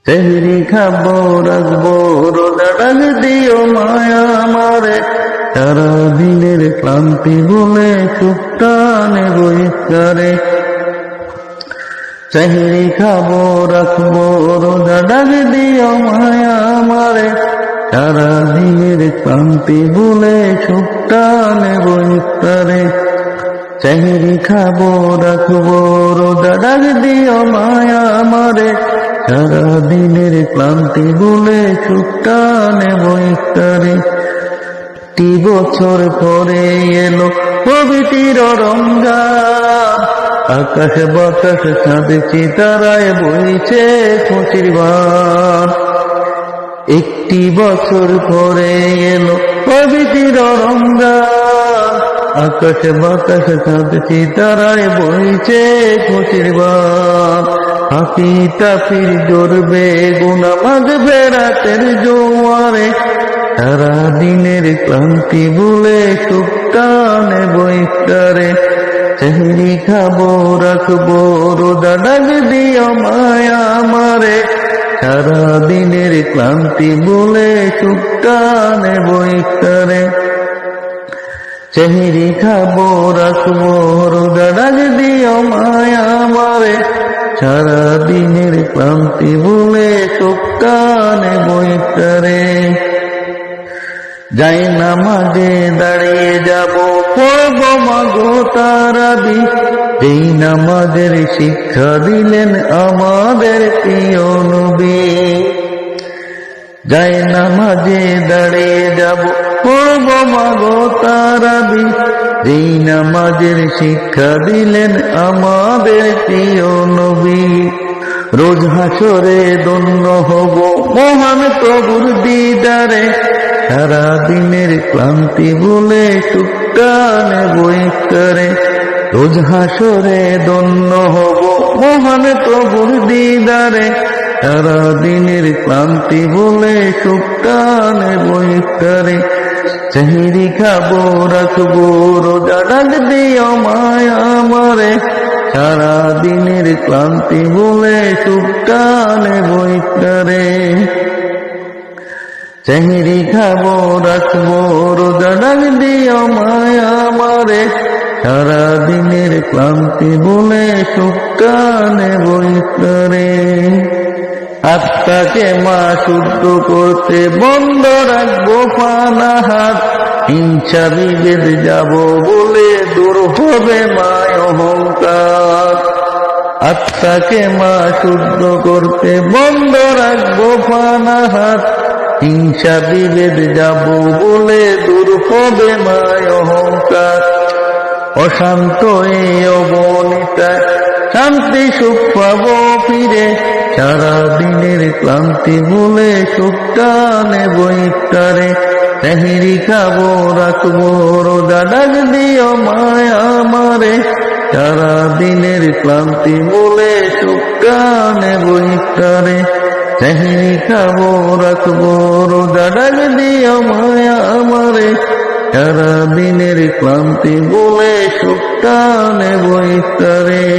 সেহরি খাবো রাখবো রোজা ডাক দিও মায়া আমারে, সারা দিনের ক্লান্তি বলে সুখটা নেব ইফতারে। সেহরি খাবো রাখবো রোজা ডাক দিও মায়া আমারে, সারা দিনের ক্লান্তি বলে সুখটা নেব ইফতারে। সেহরি খাবো রাখবো রোজা ডাক দিও মায়া আমারে, সারা দিনের ক্লান্তি বলে সুখটা নেব ইফতারে। 2 বছর পরে এলো পবিত্র রমজান, আকাশে বাতাসে চাঁদে চিতারায় বইছে খুশির বান। 1 বছর পরে এলো পবিত্র রমজান, আকাশে বাতাসে চাঁদে চিতারায় বইছে খুশির বান। হাসি তাফির জোরবে গুনাহ মাগবে রাতের জোয়ারে, সারা দিনের ক্লান্তি ভুলে সুখটা নেব ইফতারে। সেহরি খাবো রাখবো রোজা ডাক দিও মায়া আমারে, সারা দিনের ক্লান্তি ভুলে সুখটা নেব ইফতারে। সেহরি খাবো রাখবো রোজা ডাক দিও মায়া আমারে, সারা দিনের ক্লান্তি ভুলে সুখটা নেব ইফতারে। যাই নামাজে দাঁড়িয়ে যাব পড়ব মাগো তারাবি, এই নামাজের শিক্ষা দিলেন আমাদের প্রিয় নবী। যাই নামাজে দাঁড়িয়ে যাব পড়ব মাগো তারাবি, এই নামাজের শিক্ষা দিলেন আমাদের প্রিয় নবী। রোজ হাসরে ধন্য হব মহান প্রভুর দিদারে, সারা দিনের ক্লান্তি ভুলে সুখটা নেব ইফতারে। রোজ হাসরে ধন্য হব মহান প্রভুর দিদারে, সারা দিনের ক্লান্তি ভুলে সুখটা নেব ইফতারে। সেহরি খাবো রাখবো রোজা ডাক দিও মায়া আমারে, সারা দিনের ক্লান্তি ভুলে সুখটা নেব ইফতারে। সেহরি খাবো রাখবো রোজা ডাক দিও মায়া আমারে, সারা দিনের ক্লান্তি ভুলে সুখটা নেব ইফতারে। আত্মাকে মা শুদ্ধ করতে বন্ধ রাখবো পানা হাত, হিংসা বিভেদ যাব বলে দূর হবে মায় অহংকার। আত্মাকে মা শুদ্ধ করতে বন্ধ রাখবো পানা হাত, হিংসা বিভেদ যাব বলে দূর হবে মায় অহংকার। অশান্ত এই অবনীতায় শান্তি সুখ পাবো ফিরে, সারা দিনের ক্লান্তি ভুলে সুখটা নেব ইফতারে। সেহরি খাবো রাখবো রোজা ডাক দিও মায়া আমারে, সারা দিনের ক্লান্তি ভুলে সুখটা নেব ইফতারে। সেহরি খাবো রাখবো রোজা ডাক দিও মায়া আমারে, সারা দিনের ক্লান্তি ভুলে সুখটা নেব ইফতারে।